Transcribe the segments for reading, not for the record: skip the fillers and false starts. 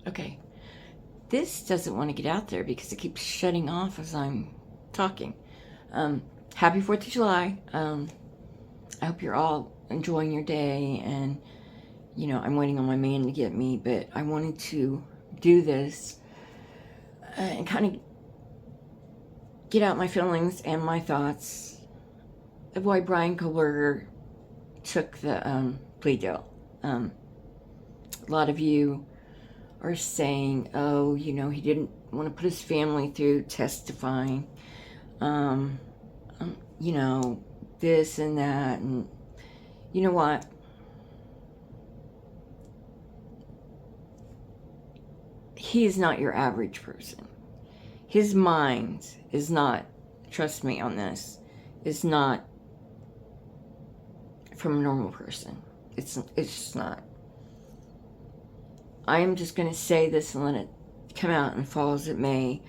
Okay, this doesn't want to get out there because it keeps shutting off as I'm talking. Happy 4th of July. I hope you're all enjoying your day, and I'm waiting on my man to get me, but I wanted to do this and kind of get out my feelings and my thoughts of why Bryan Kolberger took the plea deal. A lot of you are saying, oh, he didn't want to put his family through testifying, this and that, and you know what? He is not your average person. His mind is not, trust me on this, is not from a normal person. It's just not. I am just going to say this and let it come out and fall as it may.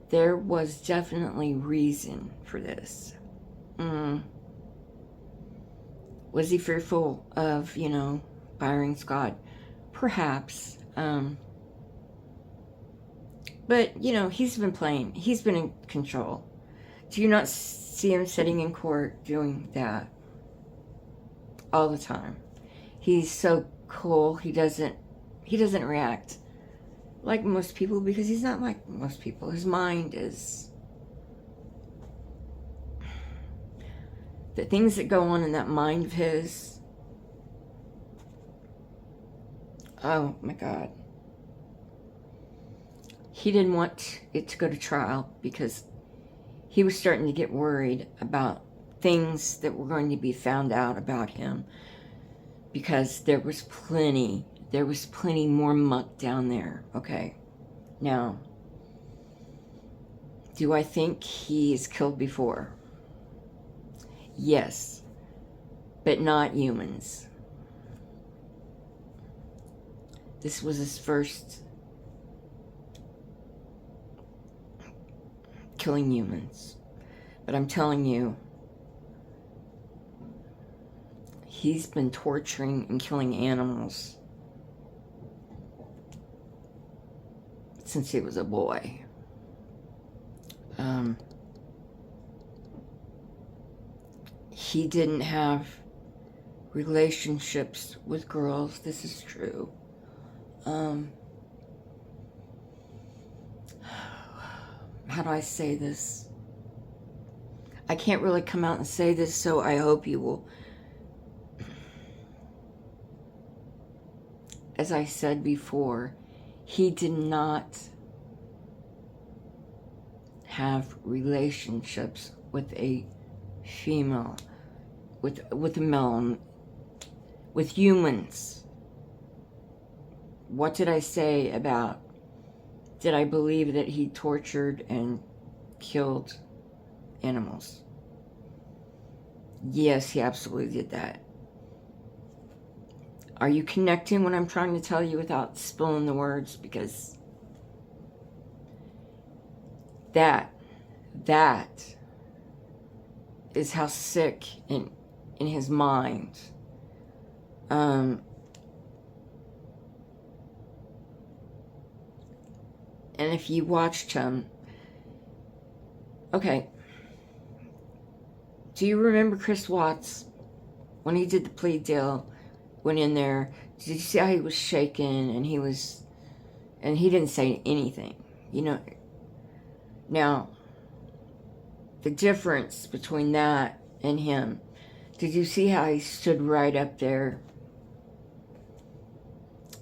There was definitely reason for this. Was he fearful of, firing Scott? Perhaps. But, he's been playing. He's been in control. Do you not see him sitting in court doing that all the time? He's so cool. He doesn't react like most people because he's not like most people. His mind is... the things that go on in that mind of his... oh my God. He didn't want it to go to trial because he was starting to get worried about things that were going to be found out about him, because there was plenty more muck down there. Okay. Now, do I think he's killed before? Yes, but not humans. This was his first killing humans. But I'm telling you, he's been torturing and killing animals since he was a boy. He didn't have relationships with girls. This is true. How do I say this? I can't really come out and say this, so I hope you will. As I said before, he did not have relationships with a female, with a male, with humans. What did I say about, did I believe that he tortured and killed animals? Yes, he absolutely did that. Are you connecting what I'm trying to tell you without spilling the words? Because that is how sick in his mind. And if you watched him, okay, do you remember Chris Watts when he did the plea deal? Went in there. Did you see how he was shaking and he didn't say anything? Now, the difference between that and him, did you see how he stood right up there?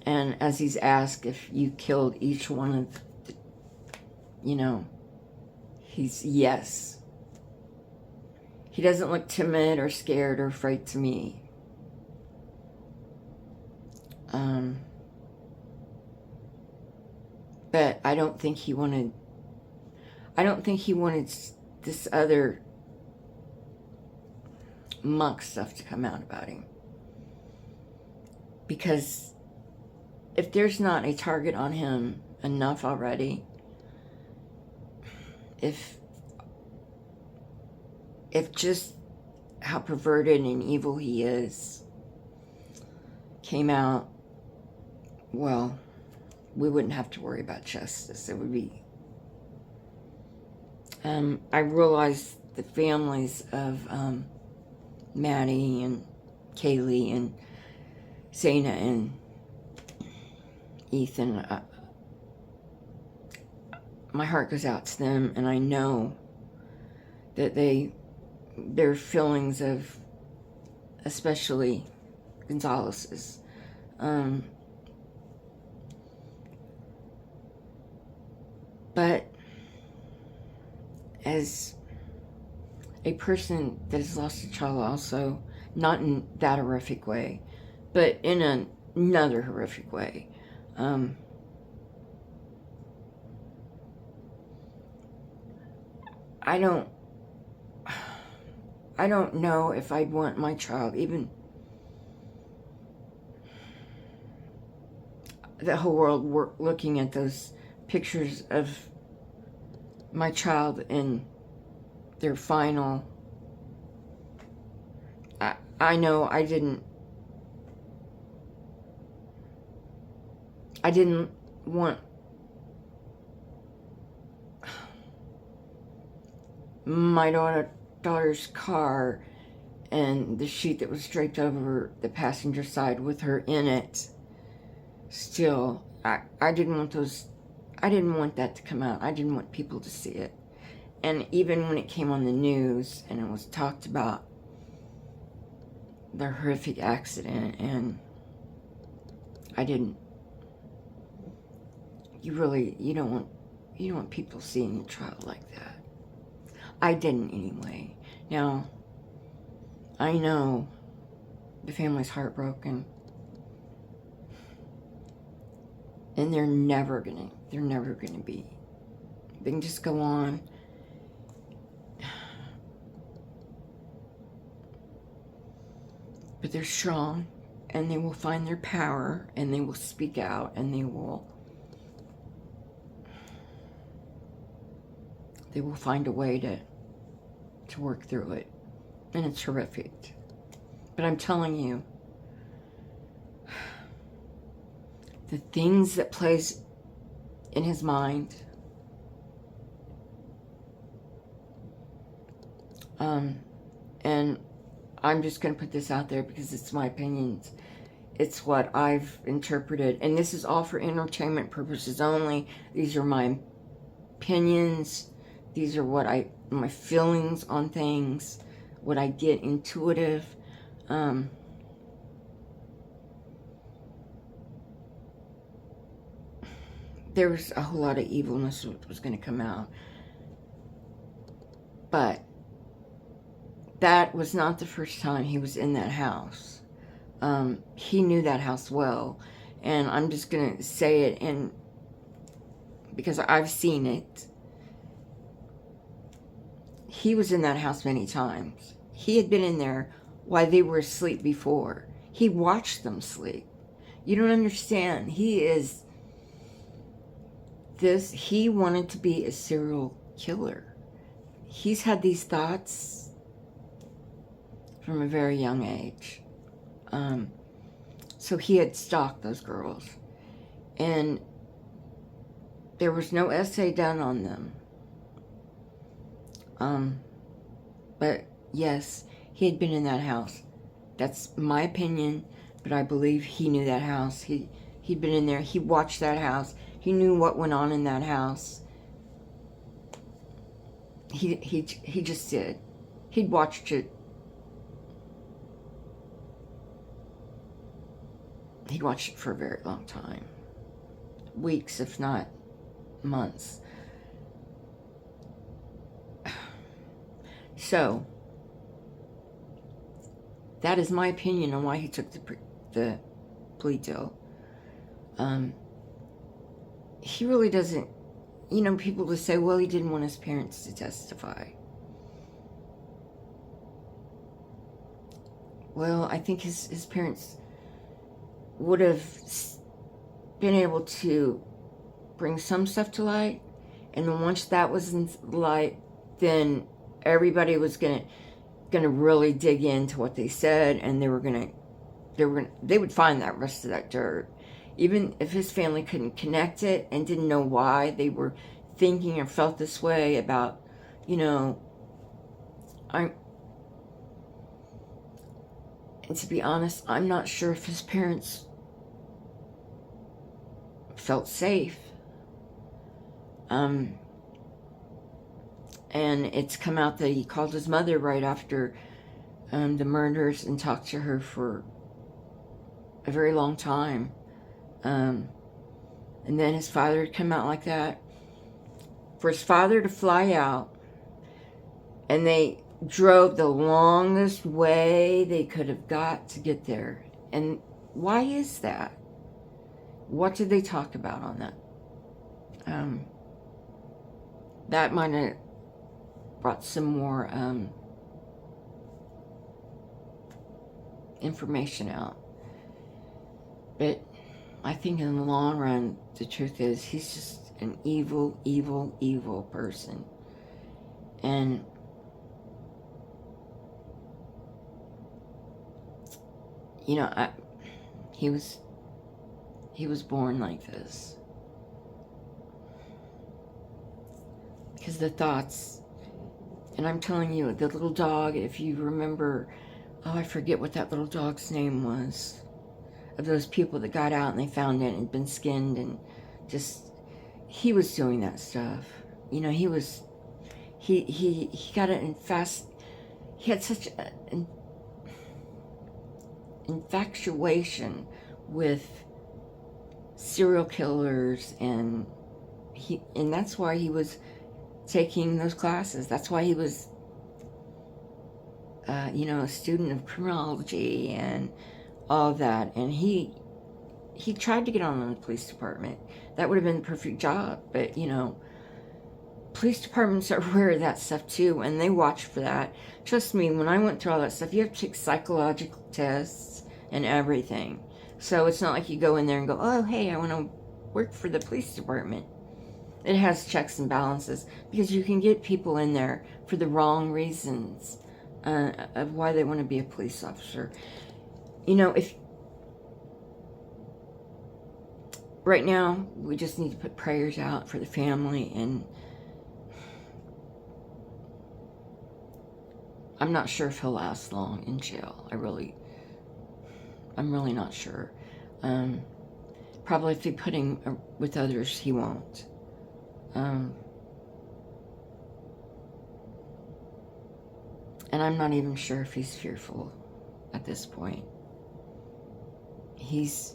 And as he's asked if you killed each one of the, he's yes. He doesn't look timid or scared or afraid to me. But I don't think he wanted this other muck stuff to come out about him. Because if there's not a target on him enough already, if just how perverted and evil he is came out, well, we wouldn't have to worry about justice. It would be... I realized the families of Maddie and Kaylee and Zaina and Ethan, my heart goes out to them, and I know that their feelings of, especially Gonzalez's, but as a person that has lost a child also, not in that horrific way, but in another horrific way, I don't know if I'd want my child, even the whole world looking at those pictures of my child in their final... I know I didn't want my daughter's car and the sheet that was draped over the passenger side with her in it. Still, I didn't want those... I didn't want that to come out. I didn't want people to see it. And even when it came on the news and it was talked about, the horrific accident, and I didn't... You don't want people seeing your child like that. I didn't anyway. Now, I know the family's heartbroken, and they're never gonna be. They can just go on. But they're strong, and they will find their power, and they will speak out, and they will find a way to work through it. And it's horrific. But I'm telling you, the things that plays in his mind, and I'm just going to put this out there because it's my opinions. It's what I've interpreted, and this is all for entertainment purposes only. These are my opinions. These are my feelings on things, what I get intuitive. There was a whole lot of evilness that was going to come out. But that was not the first time he was in that house. He knew that house well. And I'm just going to say it because I've seen it. He was in that house many times. He had been in there while they were asleep before. He watched them sleep. You don't understand. He wanted to be a serial killer. He's had these thoughts from a very young age. So he had stalked those girls. And there was no essay done on them. But yes, he had been in that house. That's my opinion, but I believe he knew that house. He'd been in there. He watched that house. He knew what went on in that house. He just did. He'd watched it. He watched it for a very long time. Weeks, if not months. So, that is my opinion on why he took the plea deal. He really doesn't... You know, people just say, well, he didn't want his parents to testify. Well, I think his parents would have been able to bring some stuff to light, and then once that was in light, then everybody was gonna really dig into what they said, and they were gonna they would find that rest of that dirt. Even if his family couldn't connect it and didn't know why they were thinking or felt this way about, you know, and to be honest, I'm not sure if his parents felt safe. And it's come out that he called his mother right after the murders and talked to her for a very long time. And then his father had come out like that. For his father to fly out, and they drove the longest way they could have got to get there. And why is that? What did they talk about on that? That might have brought some more information out. But I think in the long run, the truth is he's just an evil, evil, evil person. And you know, he was born like this. Because the thoughts, and I'm telling you, the little dog, if you remember, oh, I forget what that little dog's name was, of those people that got out and they found it and had been skinned, and just, he was doing that stuff. You know, he got it in fast, he had such an infatuation with serial killers, and that's why he was taking those classes. That's why he was, you know, a student of criminology and all of that. And he tried to get on in the police department. That would have been the perfect job. But, you know, police departments are aware of that stuff too, and they watch for that. Trust me, when I went through all that stuff, you have to take psychological tests and everything. So it's not like you go in there and go, oh, hey, I want to work for the police department. It has checks and balances, because you can get people in there for the wrong reasons of why they want to be a police officer. You know, if right now we just need to put prayers out for the family, and I'm not sure if he'll last long in jail. I'm really not sure. Probably if they put him with others, he won't. And I'm not even sure if he's fearful at this point. He's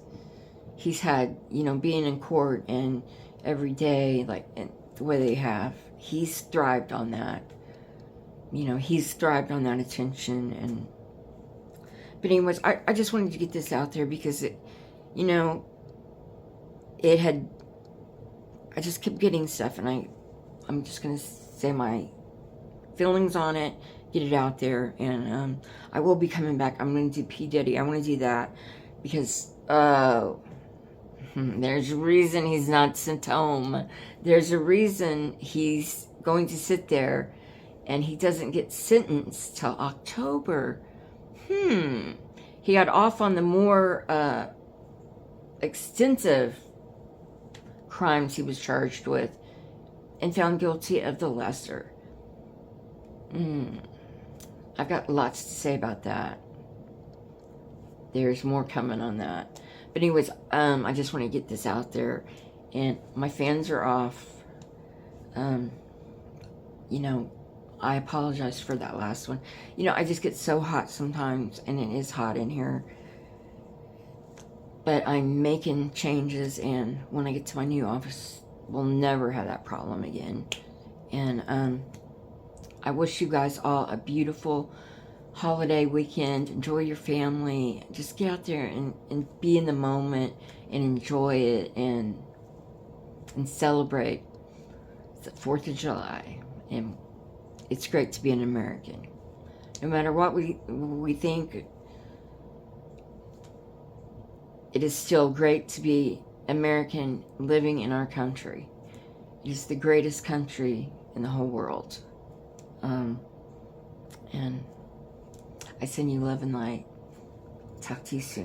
had, you know, being in court and every day, like, and the way they have, he's thrived on that. You know, he's thrived on that attention. And but anyways, I just wanted to get this out there because it, you know, I just kept getting stuff, and I'm just going to say my feelings on it, get it out there, and I will be coming back. I'm going to do P. Diddy. I want to do that because, there's a reason he's not sent home. There's a reason he's going to sit there, and he doesn't get sentenced till October. He got off on the more extensive crimes he was charged with and found guilty of the lesser. I've got lots to say about that. There's more coming on that. But anyways, I just want to get this out there. And my fans are off. You know, I apologize for that last one. You know, I just get so hot sometimes, and it is hot in here. But I'm making changes, and when I get to my new office, we'll never have that problem again. And I wish you guys all a beautiful holiday weekend. Enjoy your family. Just get out there and be in the moment and enjoy it and celebrate the 4th of July. And it's great to be an American. No matter what we think, it is still great to be American living in our country. It is the greatest country in the whole world. And I send you love and light. Talk to you soon.